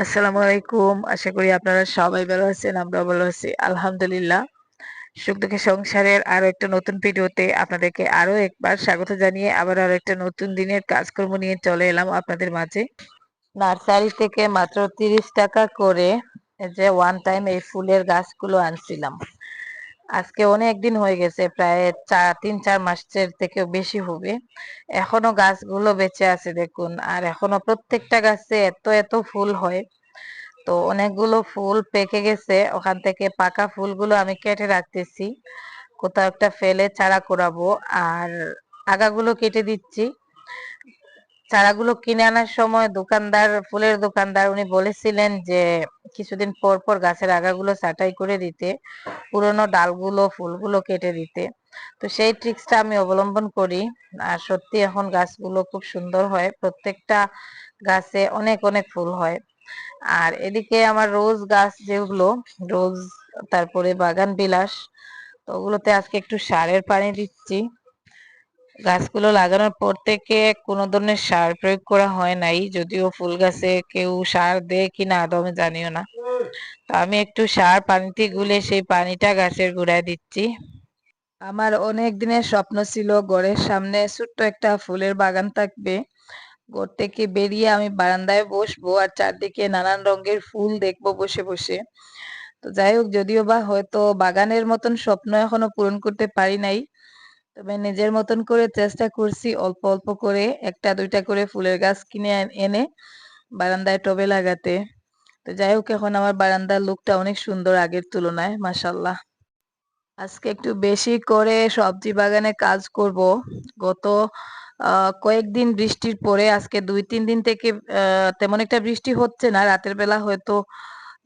আসসালামু আলাইকুম। আশা করি আপনারা সবাই ভালো আছেন। আমরাও ভালো আছি। আলহামদুলিল্লাহ। সুখ দুঃখে সংসারের আরো একটা নতুন ভিডিওতে আপনাদেরকে আরো একবার স্বাগত জানিয়ে আবার আরো একটা নতুন দিনের কাজকর্ম নিয়ে চলে এলাম আপনাদের মাঝে। নার্সারি থেকে মাত্র ৩০ টাকা করে যে ওয়ান টাইম এই ফুলের গাছগুলো আনছিলাম। আজকে অনেক দিন হয়ে গেছে, প্রায় ৩-৪ মাসের থেকেও বেশি হবে। এখনো গাছগুলো বেঁচে আছে দেখুন, আর এখনো প্রত্যেকটা গাছে এত এত ফুল হয়। তো অনেকগুলো ফুল পেকে গেছে, ওখান থেকে পাকা ফুলগুলো আমি কেটে রাখতেছি, কোথাও একটা ফেলে চারা করাবো। আর আগাগুলো কেটে দিচ্ছি। চারাগুলো কিনে আনার সময় ফুলের দোকানদার উনি বলেছিলেন যে কিছুদিন পর পর গাছের আগাগুলো ছাঁটাই করে দিতে, পুরোনো ডালগুলো ফুলগুলো কেটে দিতে। তো সেই ট্রিক্সটা আমি অবলম্বন করি। আর সত্যি এখন গাছগুলো খুব সুন্দর হয়, প্রত্যেকটা গাছে অনেক অনেক ফুল হয়। আর এদিকে আমার রোজ গাছ যেগুলো, রোজ, তারপরে বাগান বিলাস, তো ওগুলোতে আজকে একটু সারের পানি দিচ্ছি। গাছগুলো লাগানোর পর থেকে কোনো ধরনের সার প্রয়োগ করা হয় নাই, যদিও ফুল গাছে কেউ সার দেয় কিনা আদৌ আমি জানিও না। তো আমি একটু সার পানিতে গুলে সেই পানিটা গাছের গোড়ায় দিচ্ছি। আমার অনেক দিনের স্বপ্ন ছিল ঘরের সামনে ছোট্ট একটা ফুলের বাগান থাকবে। ঘর থেকে বেরিয়ে আমি বারান্দায় বসবো আর চারদিকে নানান রঙের ফুল দেখবো বসে বসে। তো যাই হোক, যদিও বা হয়তো বাগানের মতন স্বপ্ন এখনো পূরণ করতে পারি নাই, তবে নিজের মতন করে চেষ্টা করছি অল্প অল্প করে একটা দুইটা করে ফুলের গাছ কিনে এনে বারান্দায় টবে লাগাতে। তো যাই হোক, এখন আমার বারান্দার লুকটা অনেক সুন্দর আগের তুলনায়, মাশাল্লাহ। আজকে একটু বেশি করে সবজি বাগানে কাজ করব। গত কয়েকদিন বৃষ্টির পরে আজকে ২-৩ দিন থেকে তেমন একটা বৃষ্টি হচ্ছে না। রাতের বেলা হয়তো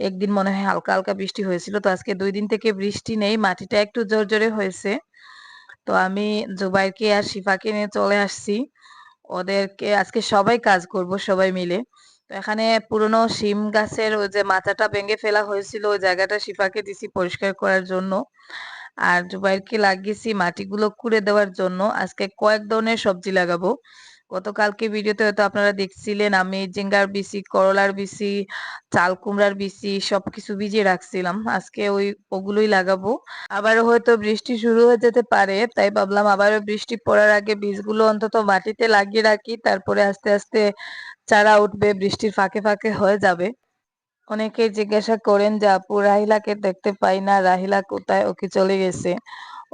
একদিন মনে হয় হালকা হালকা বৃষ্টি হয়েছিল। তো আজকে ২ দিন থেকে বৃষ্টি নেই, মাটিটা একটু ঝরঝরে হয়েছে। তো আমি জুবাইরকে আর শিফাকে নিয়ে চলে আসছি। ওদেরকে আজকে সবাই কাজ করব, সবাই মিলে। তো এখানে পুরনো শিম গাছের ওই যে মাচাটা ভেঙে ফেলা হয়েছিল, ওই জায়গাটা শিফাকে দিছি পরিষ্কার করার জন্য। আর জুবাইরকে লাগিয়েছি মাটিগুলো খুঁড়ে দেওয়ার জন্য। আজকে কয়েক ধরনের সবজি লাগাবো। গতকালকে ভিডিওতে হয়তো আপনারা দেখছিলেন আমি ঝিঙ্গার বিচি, করলার বিচি, চাল কুমড়ার বিচি সবকিছু ভিজিয়ে রাখছিলাম। আজকে ওগুলোই লাগাবো। আবারও হয়তো বৃষ্টি শুরু হয়ে যেতে পারে, তাই ভাবলাম আবারও বৃষ্টি পড়ার আগে বীজগুলো অন্তত মাটিতে লাগিয়ে রাখি, তারপরে আস্তে আস্তে চারা উঠবে, বৃষ্টির ফাঁকে ফাঁকে হয়ে যাবে। অনেকেই জিজ্ঞাসা করেন যে আপু রাহিলাকে দেখতে পাই না, রাহিলা কোথায়, ও কি চলে গেছে?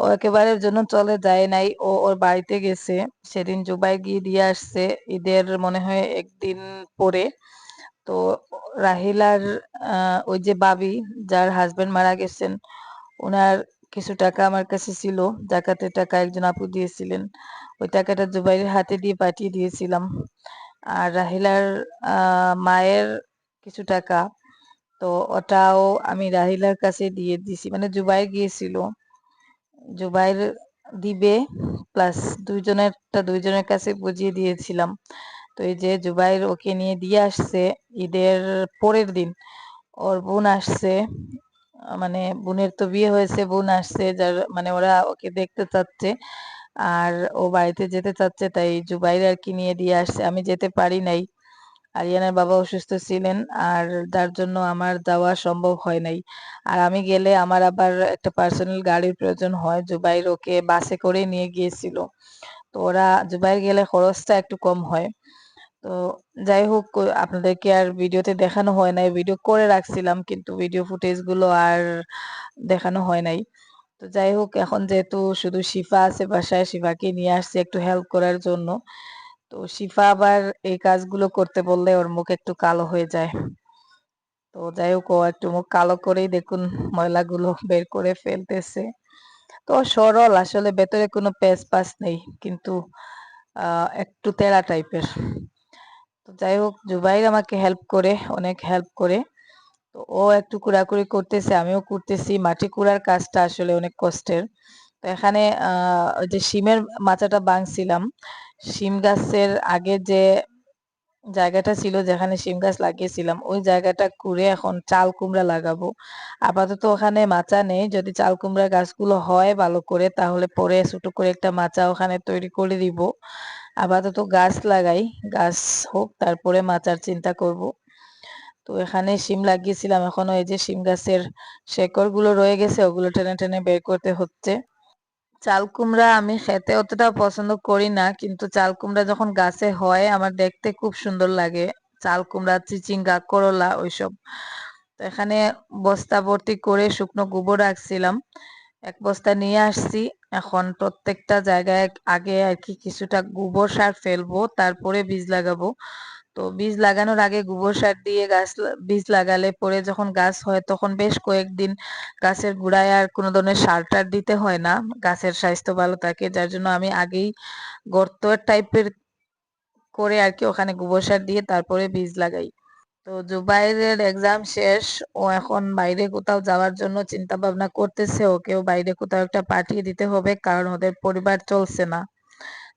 ও একেবারের জন্য চলে যায় নাই, ও ওর বাড়িতে গেছে। সেদিন জুবাই গিয়ে দিয়ে আসছে, ঈদের মনে হয় একদিন পরে। তো রাহিলার ওই যে ভাবি, যার হাজবেন্ড মারা গেছেন, উনার কিছু টাকা আমার কাছে ছিল, জাকাতের টাকা একজন আপু দিয়েছিলেন। ওই টাকাটা জুবাইরের হাতে দিয়ে পাঠিয়ে দিয়েছিলাম। আর রাহিলার মায়ের কিছু টাকা, তো ওটাও আমি রাহিলার কাছে দিয়ে দিছি, মানে জুবাইর গিয়েছিল, জুবাইর দিবে, প্লাস দুইজনের কাছে বুঝিয়ে দিয়েছিলাম। তো এই যে জুবাইর ওকে নিয়ে দিয়ে আসছে ঈদের পরের দিন। ওর বোন আসছে, মানে বোনের তো বিয়ে হয়েছে, বোন আসছে, যার মানে ওরা ওকে দেখতে চাচ্ছে আর ও বাড়িতে যেতে চাচ্ছে, তাই জুবাইর আর কি নিয়ে দিয়ে আসছে। আমি যেতে পারি নাই, আরিয়ানার বাবা অসুস্থ ছিলেন, আর যার জন্য আমার যাওয়া সম্ভব হয় নাই। আর আমি গেলে আমার আবার একটা পার্সোনাল গাড়ির প্রয়োজন হয়, জুবাইর ওকে বাসে করে নিয়ে গিয়েছিল। তো জুবাইর গেলে খরচটা একটু কম হয়। তো যাই হোক, আপনাদেরকে আর ভিডিওতে দেখানো হয় নাই, ভিডিও করে রাখছিলাম কিন্তু ভিডিও ফুটেজ গুলো আর দেখানো হয় নাই। তো যাই হোক, এখন যেহেতু শুধু শিফা আছে বাসায়, শিফাকে নিয়ে আসছি একটু হেল্প করার জন্য। তো শিফা আবার এই কাজগুলো করতে বললে ওর মুখ একটু কালো হয়ে যায়। তো যাই হোক, ও একটু মুখ কালো করেই দেখুন ময়লাগুলো বের করে ফেলতেছে। তো ও সরল, আসলে ভেতরে কোনো পেচ পাস নেই, কিন্তু একটু তেড়া টাইপের। তো যাই হোক, জুবাইর আমাকে হেল্প করে, অনেক হেল্প করে। তো ও একটু কুড়াকুড়ি করতেছে, আমিও করতেছি। মাটি কুড়ার কাজটা আসলে অনেক কষ্টের। তো এখানে ওই যে শিমের মাচাটা ভাঙছিলাম, শিম গাছের আগে যে জায়গাটা ছিল যেখানে শিম গাছ লাগিয়েছিলাম, ওই জায়গাটা কুড়ে এখন চাল কুমড়া লাগাবো। আপাতত ওখানে মাচা নেই, যদি চাল কুমড়া গাছগুলো হয় ভালো করে তাহলে পরে ছোট করে একটা মাচা ওখানে তৈরি করে দিব। আপাতত গাছ লাগাই, গাছ হোক তারপরে মাচার চিন্তা করব। তো এখানে শিম লাগিয়েছিলাম, এখনো এই যে শিম গাছের শেকড়গুলো রয়ে গেছে, ওগুলো টেনে টেনে বের করতে হচ্ছে। চাল কুমড়া আমি খেতে অতটা পছন্দ করি না, কিন্তু চাল কুমড়া যখন গাছে হয় আমার দেখতে খুব সুন্দর লাগে। চাল কুমড়া, চিচিঙ্গা, করলা ওইসব। তো এখানে বস্তা ভর্তি করে শুকনো গোবর রাখছিলাম, এক বস্তা নিয়ে আসছি। এখন প্রত্যেকটা জায়গায় আগে আর কি কিছুটা গোবর সার ফেলবো, তারপরে বীজ লাগাবো। তো বীজ লাগানোর আগে গোবর সার দিয়ে বীজ লাগালে পরে যখন গাছ হয় তখন বেশ কয়েকদিন গাছের গোড়ায় আর কোনো ধরনের সার টার দিতে হয় না, গাছের স্বাস্থ্য ভালো থাকে। যার জন্য আমি আগেই গর্ত টাইপের করে আর কি ওখানে গোবর সার দিয়ে তারপরে বীজ লাগাই। তো জুবাইরের এক্সাম শেষ, ও এখন বাইরে কোথাও যাওয়ার জন্য চিন্তা ভাবনা করতেছে, ওকেও বাইরে কোথাও একটা পাঠিয়ে দিতে হবে, কারণ ওদের পরিবার চলছে না।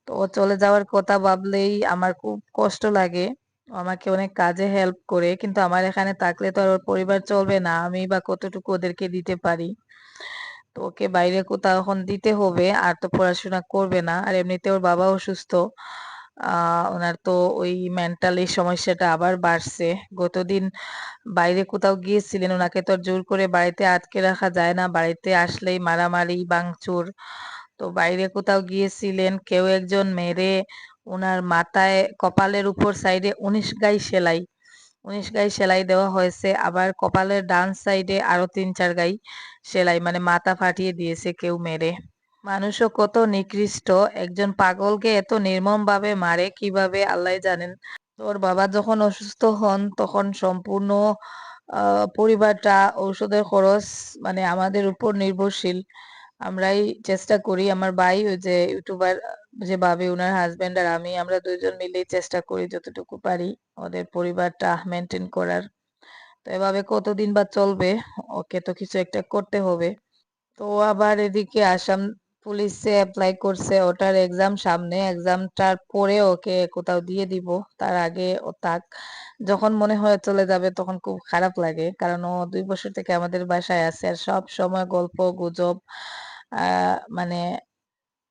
তো ও চলে যাওয়ার কথা ভাবলেই আমার খুব কষ্ট লাগে। ও আমাকে অনেক কাজে হেল্প করে, কিন্তু আমার এখানে থাকলে তো আর ওর পরিবার চলবে না, আমি বা কতটুকু ওদেরকে দিতে পারি। তো ওকে বাইরে কোথাও এখন দিতে হবে, আর তো পড়াশোনা করবে না, আর এমনিতে ওর বাবা অসুস্থ। ওনার তো ওই মেন্টালি সমস্যাটা আবার বাড়ছে। গতদিন বাইরে কোথাও গিয়েছিলেন, ওনাকে তো আর জোর করে বাড়িতে আটকে রাখা যায় না, বাড়িতে আসলেই মারামারি ভাঙচুর। তো বাইরে কোথাও গিয়েছিলেন, কেউ একজন মেরে ওনার মাথায় কপালের উপর সাইডে 19 গাই সেলাই, 19 গাই সেলাই দেওয়া হয়েছে, আবার কপালের ডান সাইডে আরো 3-4 গাই সেলাই, মানে মাথা ফাটিয়ে দিয়েছে কেউ মেরে। মানুষও কত নিকৃষ্ট, একজন পাগলকে এত নির্মম ভাবে মারে কিভাবে আল্লাহ জানেন। তোর বাবা যখন অসুস্থ হন তখন সম্পূর্ণ পরিবারটা ঔষধের খরচ মানে আমাদের উপর নির্ভরশীল। আমরাই চেষ্টা করি, আমার ভাই ওই যে ইউটিউবার যে ভাবি ওনার হাজবেন্ড আর আমি, আমরা দুইজন মিলেই চেষ্টা করি যতটুকু পারি ওদের পরিবারটা মেনটেন করার। তো এভাবে কতদিন বা চলবে, ওকে তো কিছু একটা করতে হবে। তো আবার এদিকে আসাম পুলিশে অ্যাপ্লাই করছে, ওটার এক্সাম সামনে, এক্সামটার পরে ওকে কোথাও দিয়ে দিব। তার আগে ও থাক, যখন মনে হয় চলে যাবে তখন খুব খারাপ লাগে, কারণ ও 2 বছর থেকে আমাদের বাসায় আছে আর সব সময় গল্প গুজব, মানে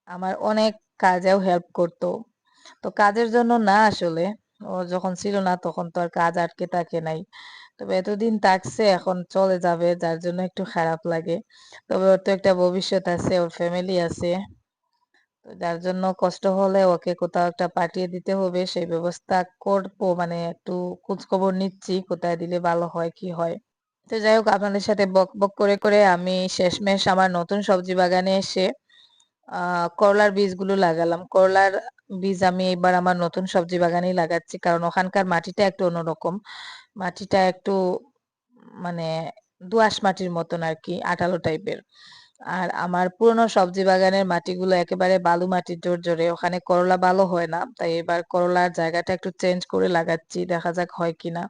আমার অনেক কাজেও হেল্প করতো। তো কাজের জন্য না আসলে, ও যখন ছিল না তখন তো আর কাজ আটকে থাকে নাই। তবে এতদিন থাকছে, এখন চলে যাবে, যার জন্য একটু খারাপ লাগে। তবে ওর তো একটা ভবিষ্যৎ আছে, ওর ফ্যামিলি আছে। তো যার জন্য কষ্ট হলে ওকে কোথাও একটা পাঠিয়ে দিতে হবে, সেই ব্যবস্থা করবো, মানে একটু খোঁজ খবর নিচ্ছি কোথায় দিলে ভালো হয় কি হয়। তো যাই হোক, আপনাদের সাথে বক বক করে করে আমি শেষমেশ আমার নতুন সবজি বাগানে এসে করলার বীজগুলো লাগালাম। করলার বীজ আমি এবার আমার নতুন সবজি বাগানেই লাগাচ্ছি, কারণ ওখানকার মাটিটা একটু অন্যরকম। মাটিটা একটু মানে দোআঁশ মাটির মতন আর কি, আঠালো টাইপের। আর আমার পুরনো সবজি বাগানের মাটিগুলো একেবারে বালু মাটির জর্জরে, ওখানে করলা ভালো হয় না, তাই এবার করলার জায়গাটা একটু চেঞ্জ করে লাগাচ্ছি, দেখা যাক হয় কিনা।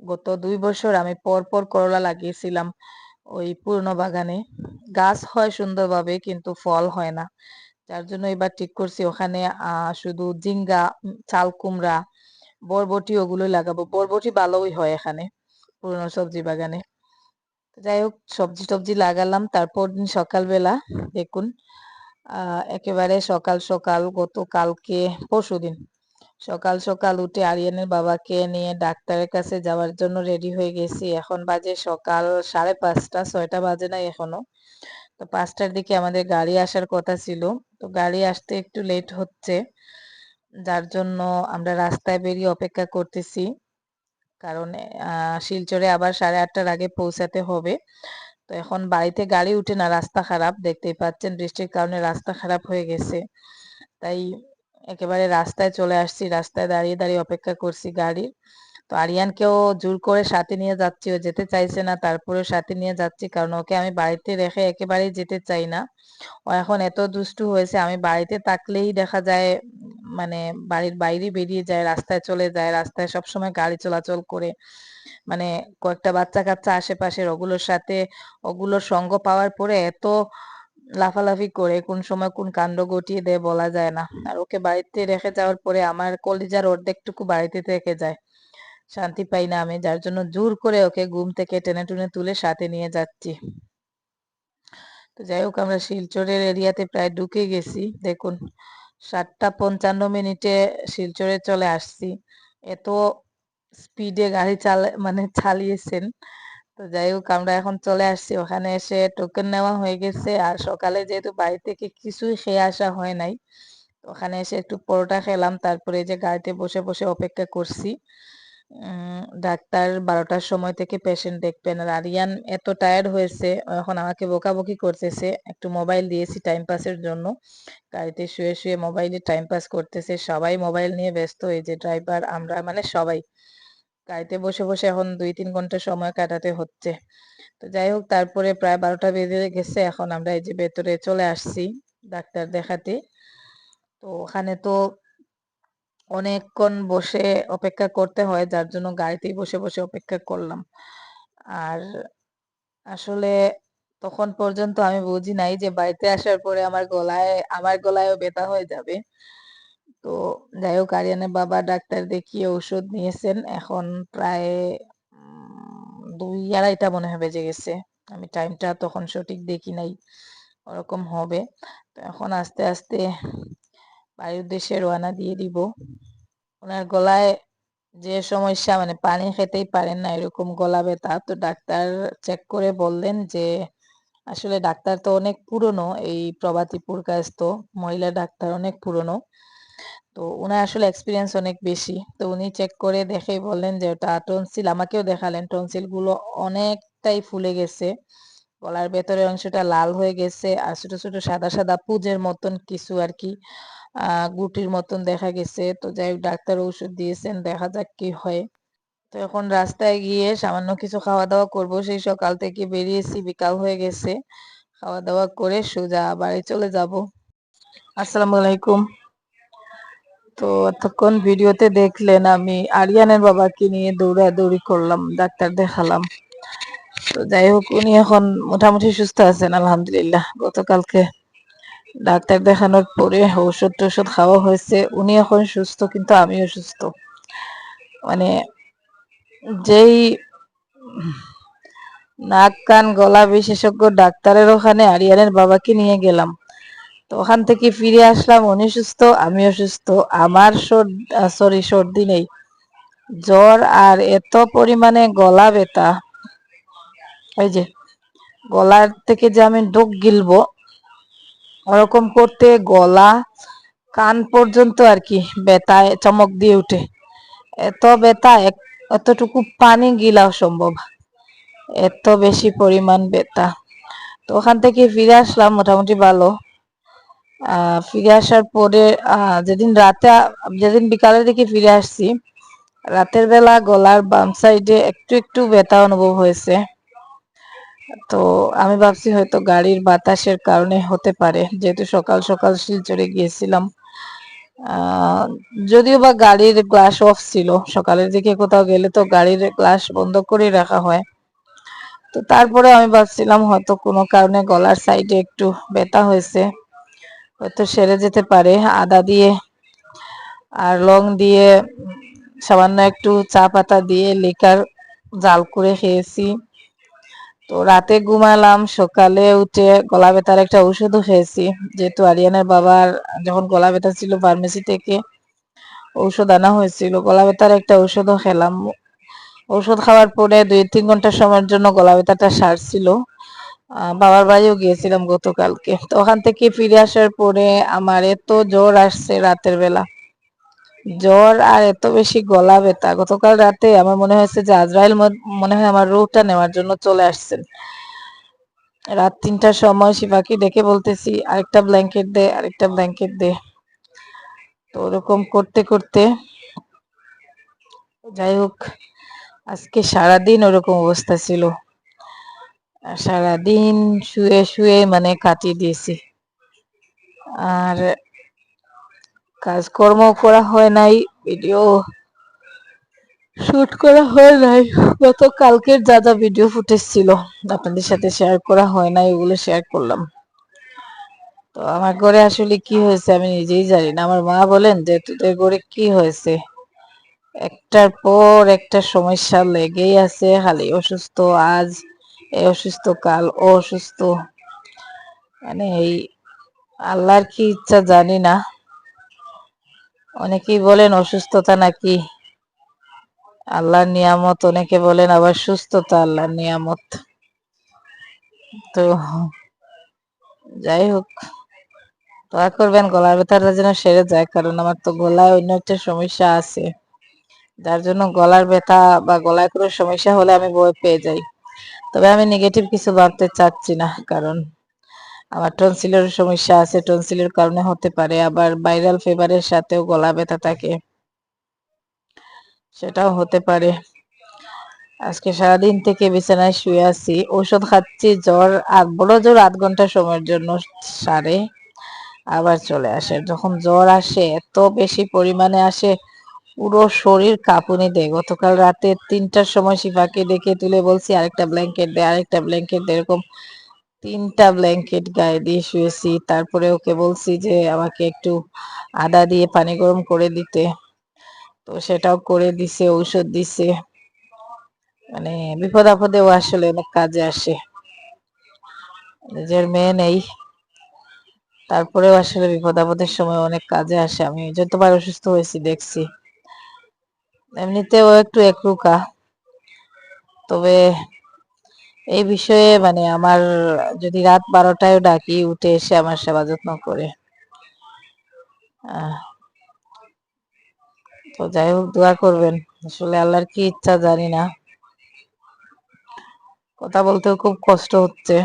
গত 2 বছর আমি পর পর করলা লাগিয়েছিলাম ওই পুরনো বাগানে, গাছ হয় সুন্দরভাবে কিন্তু ফল হয় না। যার জন্য এবার ঠিক করছি ওখানে শুধু ঝিঙ্গা, চাল কুমড়া, বরবটি ওগুলো লাগাবো। বরবটি ভালোই হয় এখানে পুরনো সবজি বাগানে। তো যাই হোক, সবজি টবজি লাগালাম, তারপর দিন সকালবেলা দেখুন, একেবারে সকাল সকাল গতকালকে পরশুদিন সকাল সকাল উঠে আরিয়ানের বাবাকে নিয়ে ডাক্তারের কাছে যাওয়ার জন্য রেডি হয়ে গেছি। এখন বাজে সকাল 5:30, 6টা বাজে নাই এখনো। তো 5টার দিকে আমাদের গাড়ি আসার কথা ছিল, তো গাড়ি আসতে একটু লেট হচ্ছে, যার জন্য আমরা রাস্তায় বেরিয়ে অপেক্ষা করতেছি, কারণ শিলচরে আবার 8:30টার আগে পৌঁছাতে হবে। তো এখন বাড়িতে গাড়ি উঠে না, রাস্তা খারাপ, দেখতেই পাচ্ছেন বৃষ্টির কারণে রাস্তা খারাপ হয়ে গেছে। তাই একেবারে রাস্তায় চলে আসছি, রাস্তায় দাঁড়িয়ে দাঁড়িয়ে অপেক্ষা করছি গাড়ির। তো আরিয়ানকেও জোর করে সাথে নিয়ে যাচ্ছি, ও যেতে চাইছে না, তারপরেও সাথে নিয়ে যাচ্ছি, কারণ ওকে আমি বাড়িতে রেখে একেবারেই যেতে চাই না। ও এখন এত দুষ্টু হয়েছে, আমি বাড়িতে থাকলেই দেখা যায় মানে বাড়ির বাইরে বেরিয়ে যায়, রাস্তায় চলে যায়, রাস্তায় সবসময় গাড়ি চলাচল করে, মানে কয়েকটা বাচ্চা কাচ্চা আশেপাশের, ওগুলোর সাথে ওগুলোর সঙ্গ পাওয়ার পরে এত লাফালাফি করে কোন সময় কোন কাণ্ড ঘটিয়ে দেয় বলা যায় না। আর ওকে বাড়িতে রেখে যাওয়ার পরে আমার কলিজার অর্ধেকটুকু বাড়িতে থেকে যায়, শান্তি পাই না আমি, যার জন্য জোর করে ওকে ঘুম থেকে টেনে টুনে তুলে সাথে নিয়ে যাচ্ছি। তো যাই হোক, আমরা শিলচরের এরিয়াতে প্রায় ঢুকে গেছি, দেখুন 7টা 55 মিনিটে শিলচরে চলে আসছি। এত স্পিডে গাড়ি চালিয়েছেন। তো যাই হোক আমরা এখন চলে আসছি, ওখানে এসে টোকেন নেওয়া হয়ে গেছে। আর সকালে যেহেতু বাড়ি থেকে কিছুই খেয়ে আসা হয় নাই, তো ওখানে এসে একটু পরোটা খেলাম, তারপরে এই যে গাড়িতে বসে বসে অপেক্ষা করছি। ডাক্তার 12টার সময় থেকে পেশেন্ট দেখবেন। আর আরিয়ান এত টায়ার্ড হয়েছে, এখন আমাকে বকাবকি করতেছে, একটু মোবাইল দিয়েছি টাইম পাসের জন্য। গাড়িতে শুয়ে শুয়ে মোবাইলে টাইম পাস করতেছে, সবাই মোবাইল নিয়ে ব্যস্ত, এই যে ড্রাইভার, আমরা, মানে সবাই গাড়িতে বসে বসে এখন 2-3 ঘন্টা সময় কাটাতে হচ্ছে। তো যাই হোক তারপরে প্রায় 12টা বেজে গেছে, এখন আমরা এই যে ভেতরে চলে আসছি ডাক্তার দেখাতে। তো ওখানে তো অনেকক্ষণ বসে অপেক্ষা করতে হয়, যার জন্য গাড়িতেই বসে বসে অপেক্ষা করলাম। আর আসলে তখন পর্যন্ত আমি বুঝি নাই যে বাড়িতে আসার পরে আমার গলায়ও ব্যথা হয়ে যাবে। তো যাই হোক আরিয়ানের বাবা ডাক্তার দেখিয়ে ওষুধ নিয়েছেন, এখন প্রায় 2-2:30 মনে হয় বেজে গেছে। আমি টাইমটা তখন সঠিক দেখি নাই, ওরকম হবে। তো এখন আস্তে আস্তে বাড়ির উদ্দেশ্যে রওনা দিয়ে দিব। ওনার গলায় যে সমস্যা, মানে পানি খেতেই পারেন না, এরকম গলা ব্যথা। তো ডাক্তার চেক করে বললেন যে আসলে ডাক্তার তো অনেক পুরনো, এই প্রভাতিপুর কায়স্থ মহিলা ডাক্তার অনেক পুরনো। তো উনার আসলে এক্সপিরিয়েন্স অনেক বেশি। তো উনি চেক করে দেখেই বললেন যে ওটা টনসিল। আমাকেও দেখালেন, টনসিল গুলো অনেকটাই ফুলে গেছে, গলার ভেতরের অংশটা লাল হয়ে গেছে, আর ছোট ছোট সাদা সাদা পুঁজের মতন কিছু আর কি, গুটির মতন দেখা গেছে। তো যাই হোক ডাক্তার ওষুধ দিয়েছেন, দেখা যাক কি হয়। তো এখন রাস্তায় গিয়ে সামান্য কিছু খাওয়া দাওয়া করব, সেই সকাল থেকে বেরিয়েছি, বিকাল হয়ে গেছে। খাওয়া দাওয়া করে সোজা বাড়ি চলে যাব। আসসালামু আলাইকুম। তো এতক্ষণ ভিডিওতে দেখলেন আমি আরিয়ানের বাবাকে নিয়ে দৌড়াদৌড়ি করলাম, ডাক্তার দেখালাম। তো যাই হোক উনি এখন মোটামুটি সুস্থ আছেন আলহামদুলিল্লাহ। গতকালকে ডাক্তার দেখানোর পরে ওষুধ টষুধ খাওয়া হয়েছে, উনি এখন সুস্থ, কিন্তু আমিও সুস্থ। মানে যেই নাক কান গলা বিশেষজ্ঞ ডাক্তারের ওখানে আরিয়ানের বাবাকে নিয়ে গেলাম, তো ওখান থেকে ফিরে আসলাম, উনি সুস্থ আমিও সুস্থ। আমার সর্দি নেই, জ্বর আর এত পরিমাণে গলা ব্যথা, ওই যে গলার থেকে যে আমি ঢোক গিলবো ওরকম করতে গলা কান পর্যন্ত আর কি ব্যথায় চমক দিয়ে উঠে। এত ব্যথা, এতটুকু পানি গিলা অসম্ভব, এত বেশি পরিমাণ ব্যথা। তো ওখান থেকে ফিরে আসলাম মোটামুটি ভালো। ফিরে আসার পরে যেদিন বিকালের দিকে ফিরে আসছি, রাতের বেলা গলার বাম সাইডে একটু একটু ব্যথা অনুভব হয়েছে। তো আমি ভাবছি হয়তো গাড়ির বাতাসের কারণে হতে পারে, যেহেতু সকাল সকাল শিলচরে গিয়েছিলাম। আহ যদিও বা গাড়ির গ্লাস অফ ছিল, সকালের দিকে কোথাও গেলে তো গাড়ির গ্লাস বন্ধ করে রাখা হয়। তো তারপরে আমি ভাবছিলাম হয়তো কোনো কারণে গলার সাইডে একটু ব্যথা হয়েছে, হয়তো সেরে যেতে পারে। আদা দিয়ে আর লং দিয়ে সামান্য একটু চা পাতা দিয়ে লিকার জাল করে খেয়েছি। তো রাতে ঘুমালাম, সকালে উঠে গলা ব্যথার একটা ওষুধও খেয়েছি, যেহেতু আরিয়ানের বাবার যখন গলা ব্যথা ছিল ফার্মেসি থেকে ঔষধ আনা হয়েছিল, গলা ব্যথার একটা ওষুধও খেলাম। ওষুধ খাওয়ার পরে 2-3 ঘন্টা সময়ের জন্য গলা ব্যথাটা সারছিল। বাবার বাড়িও গিয়েছিলাম গতকালকে। তো ওখান থেকে ফিরে আসার পরে আমার এত জ্বর আসছে রাতের বেলা, জ্বর আর এত বেশি গলা ব্যথা, গতকাল রাতে আমার মনে হয়েছে যে আজরাইল মনে হয় আমার রুহটা নেওয়ার জন্য চলে আসছেন। রাত 3টার সময় শিফাকে ডেকে বলতেছি আরেকটা ব্ল্যাঙ্কেট দে, আরেকটা ব্ল্যাঙ্কেট দে। তো ওরকম করতে করতে যাই হোক আজকে সারাদিন ওরকম অবস্থা ছিল, সারাদিন শুয়ে শুয়ে মানে কাটিয়ে দিয়েছি। আর কাজকর্ম করা হয় নাই, ভিডিও শুট করা হয় নাই। কালকের যা যা ভিডিও ফুটেজ ছিল আপনাদের সাথে শেয়ার করা হয় নাই, ওগুলো শেয়ার করলাম। তো আমার ঘরে আসলে কি হয়েছে আমি নিজেই জানি না। আমার মা বলেন যে তোদের ঘরে কি হয়েছে, একটার পর একটা সমস্যা লেগেই আছে, খালি অসুস্থ, আজ এ অসুস্থ, কাল ও অসুস্থ। মানে এই আল্লাহর কি ইচ্ছা জানি না। অনেকেই বলেন অসুস্থতা নাকি আল্লাহর নিয়ামত, অনেকে বলেন আবার সুস্থতা আল্লাহর নিয়ামত। তো যাই হোক, দোয়া করবেন গলার ব্যথাটা যেন সেরে যায়, কারণ আমার তো গলায় অন্য একটা সমস্যা আছে, যার জন্য গলার ব্যথা বা গলায় কোনো সমস্যা হলে আমি ভয় পেয়ে যাই। তবে আমি নেগেটিভ কিছু ভাবতে চাচ্ছি না, কারণ আমার টনসিলের সমস্যা আছে, টনসিলের কারণে হতে পারে, আবার ভাইরাল ফিভারের সাথেও গলা ব্যথা থাকে, সেটাও হতে পারে। আজকে সারাদিন থেকে বিছানায় শুয়ে আছি, ঔষধ খাচ্ছি, জ্বর আর বড় জোর 8 ঘন্টা সময়ের জন্য সারে, আবার চলে আসে। যখন জ্বর আসে এত বেশি পরিমাণে আসে, পুরো শরীর কাঁপুনি দেয়। গতকাল রাতে 3টার সময় শিফাকে ডেকে তুলে বলছি আরেকটা ব্ল্যাঙ্কেট দে, আরেকটা ব্ল্যাঙ্কেট দে, এরকম 3টা ব্ল্যাঙ্কেট গায়ে দিয়ে শুয়েছি। তারপরে ওকে বলছি যে আমাকে একটু আদা দিয়ে পানি গরম করে দিতে, তো সেটাও করে দিছে, ঔষধ দিছে। মানে বিপদ আপদেও আসলে অনেক কাজে আসে। নিজের মেয়ে নেই, তারপরেও আসলে বিপদ আপদের সময় অনেক কাজে আসে। আমি যতবার অসুস্থ হয়েছি দেখছি। এমনিতেও একটু একরুকা, তবে এই বিষয়ে মানে আমার যদি রাত 12টায় ডাকি উঠে এসে আমার সেবা যত্ন করে। তো যাই হোক, দোয়া করবেন। আসলে আল্লাহর কি ইচ্ছা জানি না, কথা বলতেও খুব কষ্ট হচ্ছে,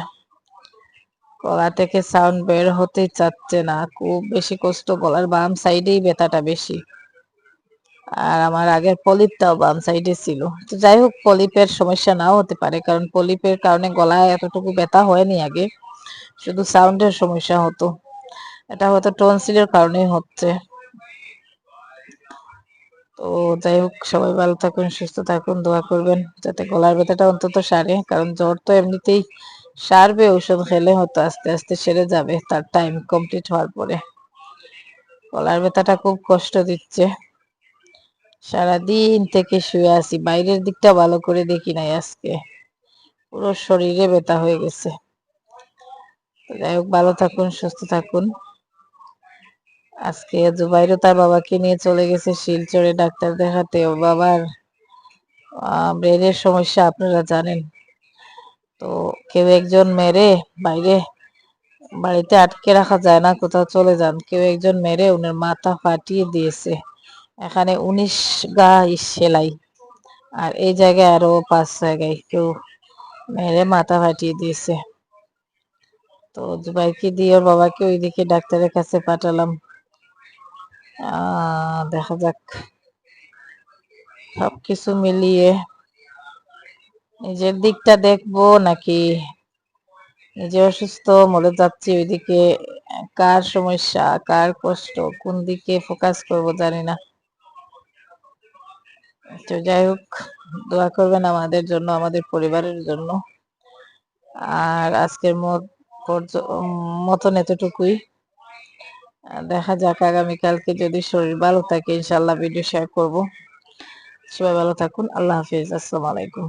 গলা থেকে সাউন্ড বের হতেই চাচ্ছে না, খুব বেশি কষ্ট। গলার বাম সাইডেই ব্যথাটা বেশি, আর আমার আগের পলিপটাও বাম সাইডে ছিল। তো যাই হোক, পলিপের সমস্যা নাও হতে পারে, কারণ পলিপের কারণে গলায় এতটুকু ব্যথা হয়নি আগে, শুধু সাউন্ডের সমস্যা হতো। এটা হয়তো টনসিলের কারণেই হচ্ছে। তো যাই হোক, সবাই ভালো থাকুন, সুস্থ থাকুন, দোয়া করবেন যাতে গলার ব্যথাটা অন্তত সারে, কারণ জ্বর তো এমনিতেই সারবে, ঔষধ খেলে হয়তো আস্তে আস্তে সেরে যাবে তার টাইম কমপ্লিট হওয়ার পরে। গলার ব্যথাটা খুব কষ্ট দিচ্ছে, সারাদিন থেকে শুয়ে আছি, বাইরের দিকটা ভালো করে দেখি নাই আজকে, পুরো শরীরে ব্যথা হয়ে গেছে। তো যাই হোক, ভালো থাকুন, সুস্থ থাকুন। আজকে জুবাইরও তার বাবাকে নিয়ে চলে গেছে শিলচরে ডাক্তার দেখাতে। ওর বাবার ব্রেনের সমস্যা, আপনারা জানেন। তো কেউ একজন মেরে, বাইরে বাড়িতে আটকে রাখা যায় না, কোথাও চলে যান, কেউ একজন মেরে উনার মাথা ফাটিয়ে দিয়েছে। এখানে 19 গা সেলাই, আর এই জায়গায় আরো 5 জায়গায় কেউ মেরে মাথা ফাটিয়ে দিয়েছে। তো জুবাইরকে দিয়ে ওর বাবাকে ওইদিকে ডাক্তারের কাছে পাঠালাম। দেখা যাক, সবকিছু মিলিয়ে নিজের দিকটা দেখবো নাকি নিজে অসুস্থ মরে যাচ্ছি, ওইদিকে কার সমস্যা, কার কষ্ট, কোন দিকে ফোকাস করব জানি না। তো যাই হোক, দোয়া করবেন আমাদের জন্য, আমাদের পরিবারের জন্য। আর আজকের মতন এতটুকুই। দেখা যাক, আগামীকালকে যদি শরীর ভালো থাকে ইনশাল্লাহ ভিডিও শেয়ার করব। সবাই ভালো থাকুন, আল্লাহ হাফিজ, আসসালামু আলাইকুম।